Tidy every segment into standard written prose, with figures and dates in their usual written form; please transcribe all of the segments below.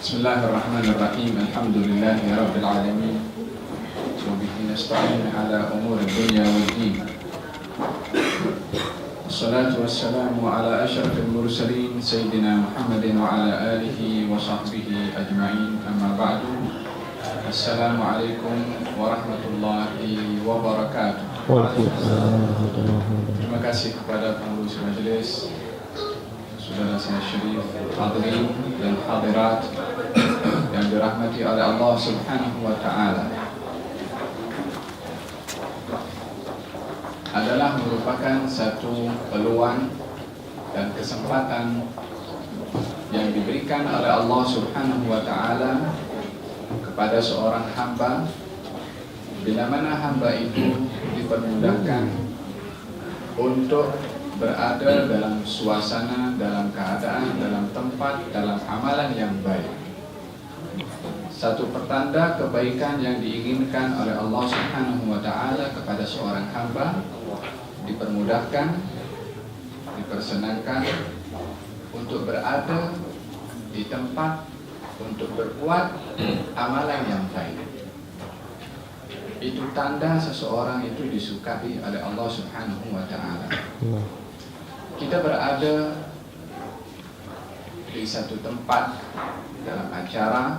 Bismillahirrahmanirrahim. Alhamdulillahi rabbil alamin. Wa bihi nasta'in ala umuri dunya waddin. Wassalatu wassalamu ala asyrafil mursalin sayyidina Muhammadin wa ala alihi wa sahbihi ajma'in. Amma ba'du. Assalamualaikum warahmatullahi wabarakatuh. Terima kasih kepada pengurus majelis, saudara saya Syarif, hadirin dan hadirat yang dirahmati oleh Allah Subhanahu wa taala. Adalah merupakan satu peluang dan kesempatan yang diberikan oleh Allah Subhanahu wa taala kepada seorang hamba, bila mana hamba itu dipermudahkan untuk berada dalam suasana, dalam keadaan, dalam tempat, dalam amalan yang baik. Satu pertanda kebaikan yang diinginkan oleh Allah Subhanahu wa taala kepada seorang hamba, dipermudahkan, dipersenangkan untuk berada di tempat untuk berbuat amalan yang baik. Itu tanda seseorang itu disukai oleh Allah Subhanahu wa taala. Kita berada di satu tempat dalam acara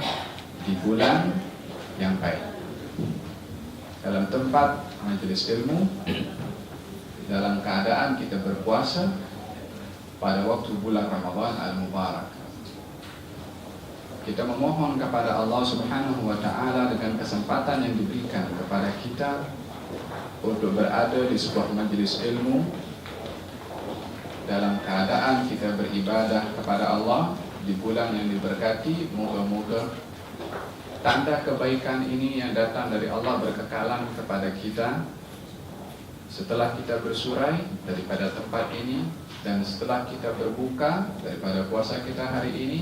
di bulan yang baik, dalam tempat majelis ilmu, dalam keadaan kita berpuasa pada waktu bulan Ramadan al-Mubarak. Kita memohon kepada Allah Subhanahu wa taala dengan kesempatan yang diberikan kepada kita untuk berada di sebuah majelis ilmu dalam keadaan kita beribadah kepada Allah di bulan yang diberkati. Moga-moga tanda kebaikan ini yang datang dari Allah berkekalan kepada kita setelah kita bersurai daripada tempat ini, dan setelah kita berbuka daripada puasa kita hari ini,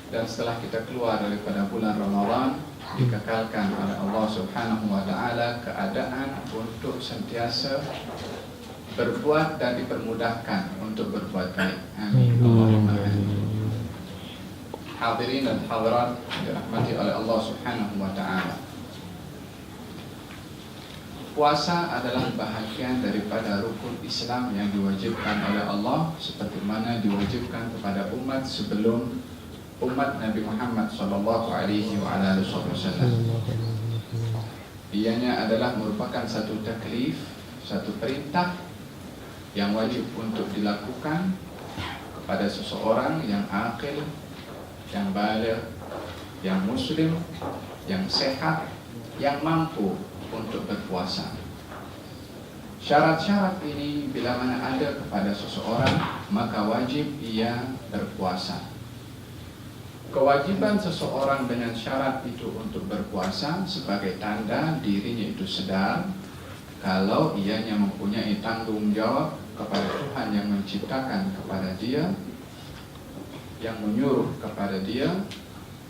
dan setelah kita keluar daripada bulan Ramadan, dikekalkan oleh Allah Subhanahu wa taala keadaan untuk sentiasa berbuat dan dipermudahkan untuk berbuat baik. Amin. Allahumma amin. Hadirin dan hadirat dirahmati oleh Allah Subhanahu wa taala. Puasa adalah bahagian daripada rukun Islam yang diwajibkan oleh Allah, seperti mana diwajibkan kepada umat sebelum umat Nabi Muhammad sallallahu alaihi wasallam. Ianya adalah merupakan satu taklif, satu perintah yang wajib untuk dilakukan kepada seseorang yang akil, yang baligh, yang muslim, yang sehat, yang mampu untuk berpuasa. Syarat-syarat ini bila mana ada kepada seseorang, maka wajib ia berpuasa. Kewajiban seseorang dengan syarat itu untuk berpuasa sebagai tanda dirinya itu sedar kalau ianya mempunyai tanggung jawab kepada Tuhan yang menciptakan kepada dia, yang menyuruh kepada dia,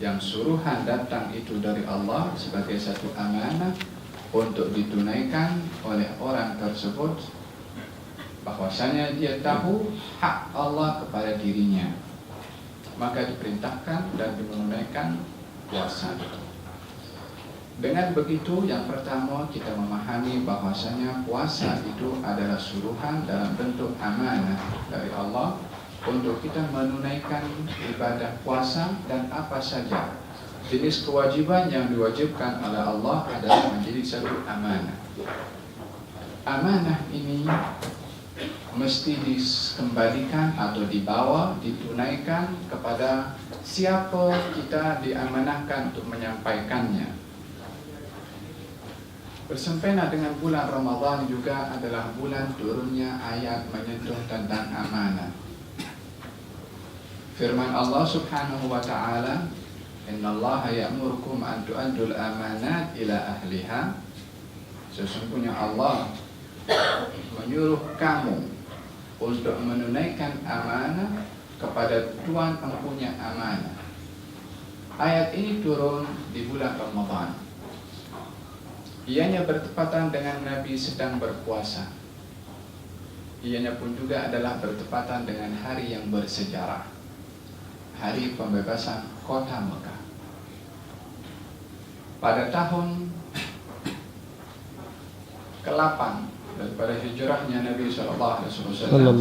yang suruhan datang itu dari Allah sebagai satu amanah untuk ditunaikan oleh orang tersebut, bahwasanya dia tahu hak Allah kepada dirinya, maka diperintahkan dan menunaikan puasa itu. Dengan begitu, yang pertama kita memahami bahwasanya puasa itu adalah suruhan dalam bentuk amanah dari Allah untuk kita menunaikan ibadah puasa, dan apa saja jenis kewajiban yang diwajibkan oleh Allah adalah menjadi satu amanah. Amanah ini mesti dikembalikan atau dibawa, ditunaikan kepada siapa kita diamanahkan untuk menyampaikannya. Bersempena dengan bulan Ramadan juga adalah bulan turunnya ayat menyentuh tentang amanah. Firman Allah Subhanahu wa taala, "Innallaha ya'murukum an tu'addul amanat ila ahliha." Sesungguhnya Allah menyuruh kamu untuk menunaikan amanah kepada tuan empunya amanah. Ayat ini turun di bulan Ramadan. Ianya bertepatan dengan Nabi sedang berpuasa. Ianya pun juga adalah bertepatan dengan hari yang bersejarah. hari pembebasan kota Mekah. Pada tahun ke-8 daripada hijrahnya Nabi sallallahu alaihi wasallam,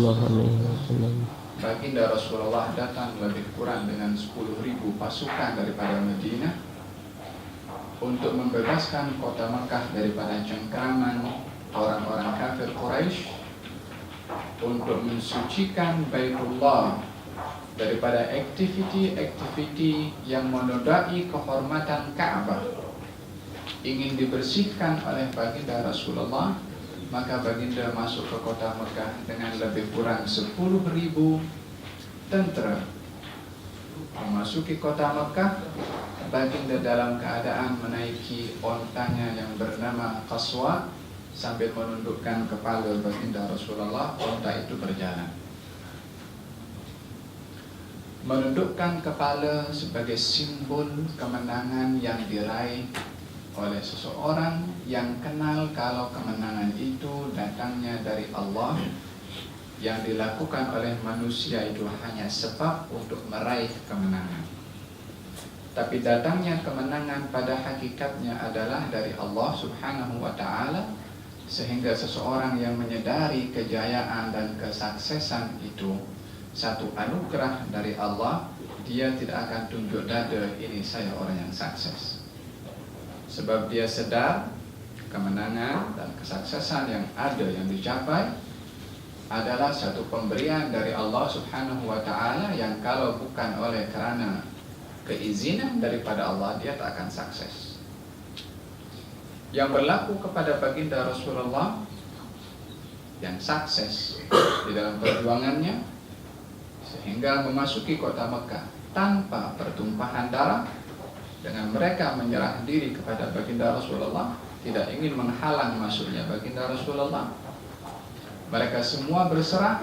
baginda Rasulullah datang lebih kurang dengan 10.000 pasukan daripada Madinah untuk membebaskan kota Mekah daripada cengkraman orang-orang kafir Quraisy, untuk mensucikan Baitullah daripada aktiviti-aktiviti yang menodai kehormatan Ka'bah. Ingin dibersihkan oleh baginda Rasulullah, maka baginda masuk ke kota Mekah dengan lebih kurang 10.000 tentara. Memasuki kota Mekah, baginda dalam keadaan menaiki ontanya yang bernama Qaswa sambil menundukkan kepala baginda Rasulullah. Onta itu berjalan, menundukkan kepala sebagai simbol kemenangan yang diraih oleh seseorang yang kenal kalau kemenangan itu datangnya dari Allah, yang dilakukan oleh manusia itu hanya sebab untuk meraih kemenangan. Tapi datangnya kemenangan pada hakikatnya adalah dari Allah Subhanahu wa ta'ala, sehingga seseorang yang menyadari kejayaan dan kesuksesan itu satu anugerah dari Allah, dia tidak akan tunjuk dada, ini saya orang yang sukses. Sebab dia sedar kemenangan dan kesuksesan yang ada, yang dicapai adalah satu pemberian dari Allah Subhanahu wa ta'ala, yang kalau bukan oleh kerana keizinan daripada Allah, dia tak akan sukses. Yang berlaku kepada baginda Rasulullah yang sukses di dalam perjuangannya sehingga memasuki kota Mekah tanpa pertumpahan darah, dengan mereka menyerah diri kepada baginda Rasulullah, tidak ingin menghalang masuknya baginda Rasulullah. Mereka semua berserah.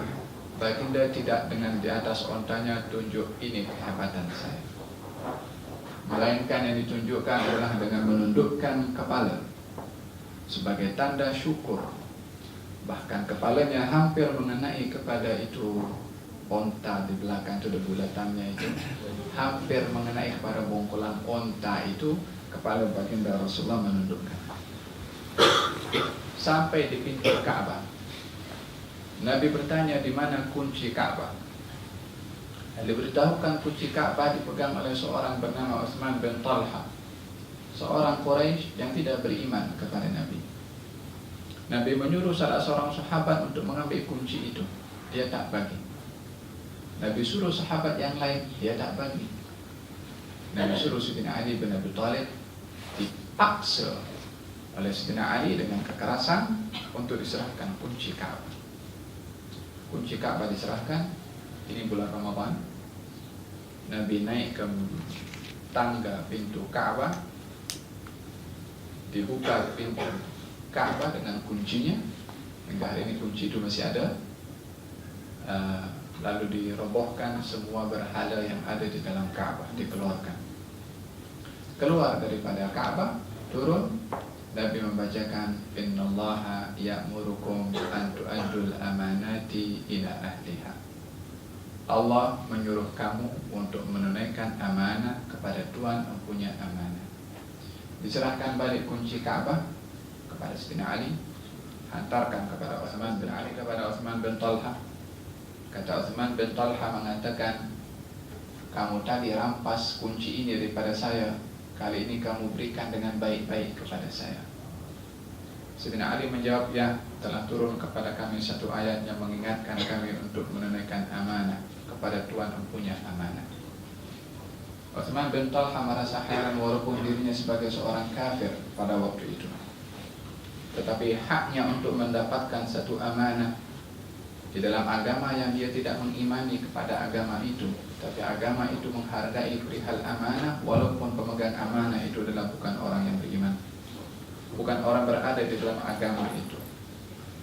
Baginda tidak dengan di atas ontanya tunjuk ini kehebatan saya, melainkan yang ditunjukkan adalah dengan menundukkan kepala sebagai tanda syukur. Bahkan kepalanya hampir mengenai kepada itu onta di belakang itu, bulatannya itu hampir mengenai kepada bongkolan onta itu. Kepala baginda Rasulullah menundukkan sampai di pintu Ka'bah. Nabi bertanya, di mana kunci Ka'bah? Diberitahukan kunci Ka'bah dipegang oleh seorang bernama Utsman bin Talha, seorang Quraisy yang tidak beriman kepada Nabi. Nabi menyuruh salah seorang sahabat untuk mengambil kunci itu, dia tak bagi. Nabi suruh sahabat yang lain, dia tak bagi. Nabi suruh Sayyidina Ali bin Abi Thalib, dipaksa oleh Sayyidina Ali dengan kekerasan untuk diserahkan kunci Ka'bah. Kunci Ka'bah diserahkan. Ini bulan Ramadan. Nabi naik ke tangga pintu Ka'bah, dibuka pintu Ka'bah dengan kuncinya. Hingga hari ini kunci itu masih ada. Lalu dirobohkan semua berhala yang ada di dalam Ka'bah, dikeluarkan. Keluar daripada Ka'bah, turun. Nabi membacakan, innallaha ya'murukum an tu'addul amanati ila ahliha. Allah menyuruh kamu untuk menunaikan amanah kepada Tuhan yang punya amanah. Diserahkan balik kunci Ka'bah kepada Sayyidina Ali, hantarkan kepada Utsman bin Ali, kepada Utsman bin Talha. Kata Utsman bin Talha mengatakan, kamu tadi rampas kunci ini daripada saya, kali ini kamu berikan dengan baik-baik kepada saya. Sayyidina Ali menjawab, ya, telah turun kepada kami satu ayat yang mengingatkan kami untuk menunaikan amanah kepada Tuhan yang punya amanah. Utsman bin Talha merasa heran walaupun dirinya sebagai seorang kafir pada waktu itu. Tetapi haknya untuk mendapatkan satu amanah di dalam agama yang dia tidak mengimani kepada agama itu, tapi agama itu menghargai perihal amanah, walaupun pemegang amanah itu adalah bukan orang yang beriman, bukan orang berada di dalam agama itu.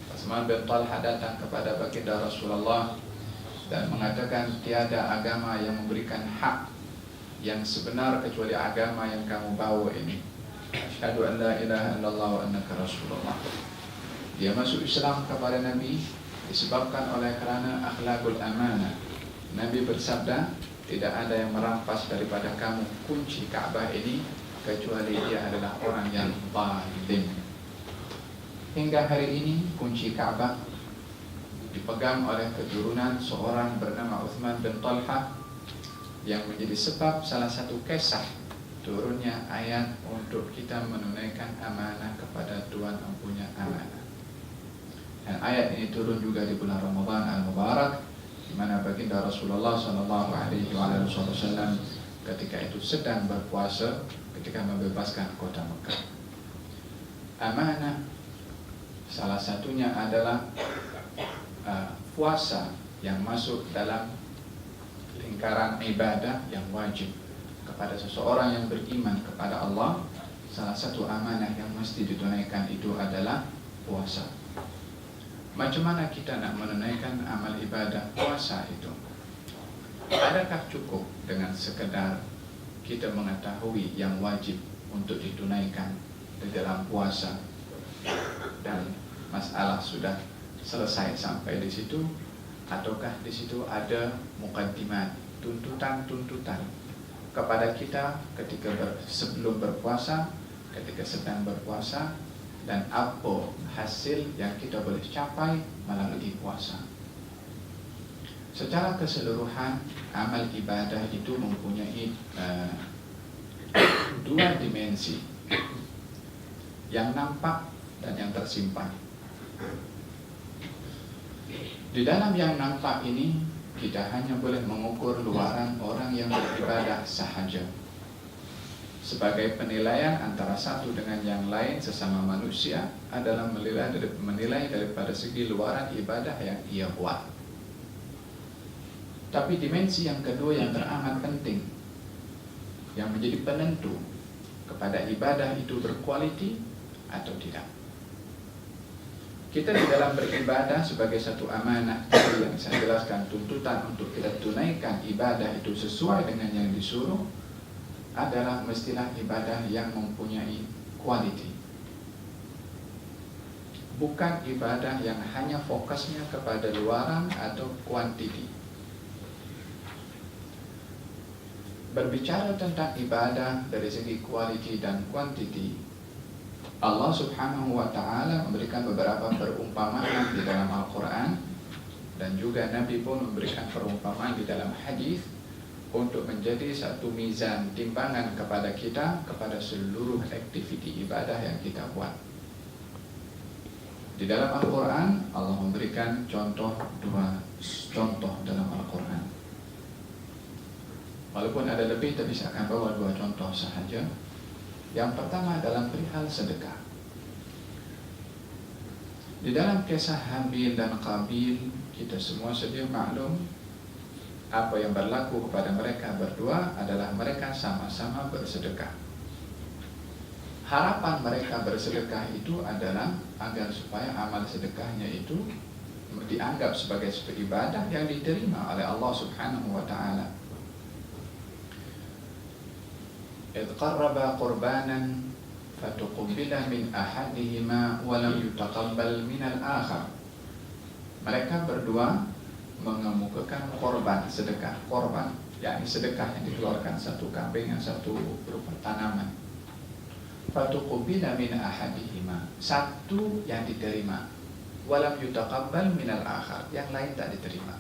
Utsman bin Talha datang kepada baginda Rasulullah dan mengatakan, tiada agama yang memberikan hak yang sebenar kecuali agama yang kamu bawa ini. Asyhadu an la ilaha illallah wa annaka Rasulullah. Dia masuk Islam kepada Nabi disebabkan oleh kerana akhlakul amanah. Nabi bersabda, tidak ada yang merampas daripada kamu kunci Ka'bah ini kecuali dia adalah orang yang zalim. Hingga hari ini kunci Ka'bah dipegang oleh keturunan seorang bernama Uthman bin Talha, yang menjadi sebab salah satu kisah turunnya ayat untuk kita menunaikan amanah kepada Tuhan yang punya amanah. Dan ayat ini turun juga di bulan Ramadan al-Mubarak, di mana baginda Rasulullah SAW ketika itu sedang berpuasa ketika membebaskan kota Mekah. Amanah salah satunya adalah puasa yang masuk dalam lingkaran ibadah yang wajib kepada seseorang yang beriman kepada Allah. Salah satu amanah yang mesti ditunaikan itu adalah puasa. Macam mana kita nak menunaikan amal ibadah puasa itu? Adakah cukup dengan sekedar kita mengetahui yang wajib untuk ditunaikan di dalam puasa dan masalah sudah selesai sampai di situ, ataukah di situ ada mukaddimat, tuntutan-tuntutan kepada kita ketika sebelum berpuasa, ketika sedang berpuasa, dan apa hasil yang kita boleh capai melalui puasa. Secara keseluruhan, amal ibadah itu mempunyai dua dimensi, yang nampak dan yang tersimpan. Di dalam yang nampak ini, kita hanya boleh mengukur luaran orang yang beribadah sahaja. Sebagai penilaian antara satu dengan yang lain sesama manusia adalah menilai daripada segi luaran ibadah yang ia buat. Tapi dimensi yang kedua yang teramat penting, yang menjadi penentu kepada ibadah itu berkualiti atau tidak. Kita di dalam beribadah sebagai satu amanah yang saya jelaskan, tuntutan untuk kita tunaikan ibadah itu sesuai dengan yang disuruh adalah mestilah ibadah yang mempunyai quality. Bukan ibadah yang hanya fokusnya kepada luaran atau quantity. Berbicara tentang ibadah dari segi quality dan quantity, Allah Subhanahu wa ta'ala memberikan beberapa perumpamaan di dalam Al-Quran, dan juga Nabi pun memberikan perumpamaan di dalam hadis untuk menjadi satu mizan timbangan kepada kita kepada seluruh aktiviti ibadah yang kita buat. Di dalam Al-Quran Allah memberikan dua contoh dalam Al-Quran. Walaupun ada lebih, tapi saya akan bawa dua contoh sahaja. Yang pertama dalam perihal sedekah. Di dalam kisah Habil dan Qabil, kita semua sedia maklum apa yang berlaku kepada mereka berdua adalah mereka sama-sama bersedekah. Harapan mereka bersedekah itu adalah agar supaya amal sedekahnya itu dianggap sebagai sebuah ibadah yang diterima oleh Allah Subhanahu wa ta'ala. إذ قربا قربانا فتقبل من أحدهما ولم يتقبل من الآخر. Mereka berdua mengemukakan korban, sedekah korban, yakni sedekah yang dikeluarkan satu kambing, yang satu berupa tanaman. Fatuqubila min ahadihima, satu yang diterima, walam yutaqabbal minal akhar, yang lain tak diterima.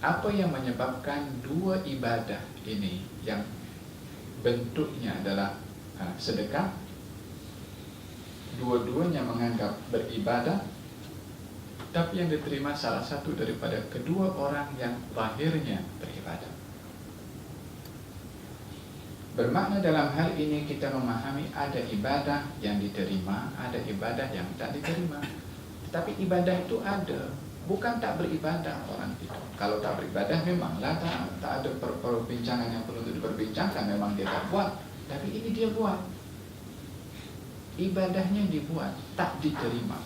Apa yang menyebabkan dua ibadah ini yang bentuknya adalah sedekah, dua-duanya menganggap beribadah, tapi yang diterima salah satu daripada kedua orang yang lahirnya beribadah? Bermakna dalam hal ini kita memahami ada ibadah yang diterima, ada ibadah yang tak diterima. Tapi ibadah itu ada, bukan tak beribadah orang itu. Kalau tak beribadah memanglah tak ada perbincangan yang perlu diperbincangkan, memang dia tak buat. Tapi ini dia buat. Ibadahnya dibuat, tak diterima.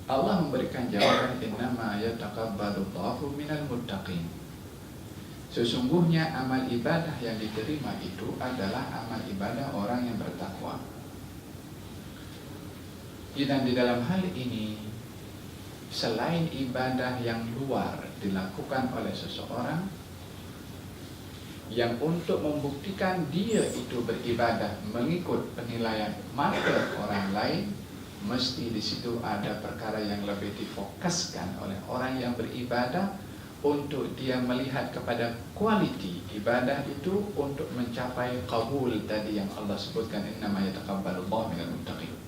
Allah memberikan jawaban, innama yataqabbalullahu minal muttaqin. Sesungguhnya amal ibadah yang diterima itu adalah amal ibadah orang yang bertakwa. Dan di dalam hal ini selain ibadah yang luar dilakukan oleh seseorang, yang untuk membuktikan dia itu beribadah mengikut penilaian mata orang lain, mesti di situ ada perkara yang lebih difokuskan oleh orang yang beribadah untuk dia melihat kepada kualiti ibadah itu untuk mencapai qabul tadi yang Allah sebutkan, innama yataqabbalullahu minal muttaqin.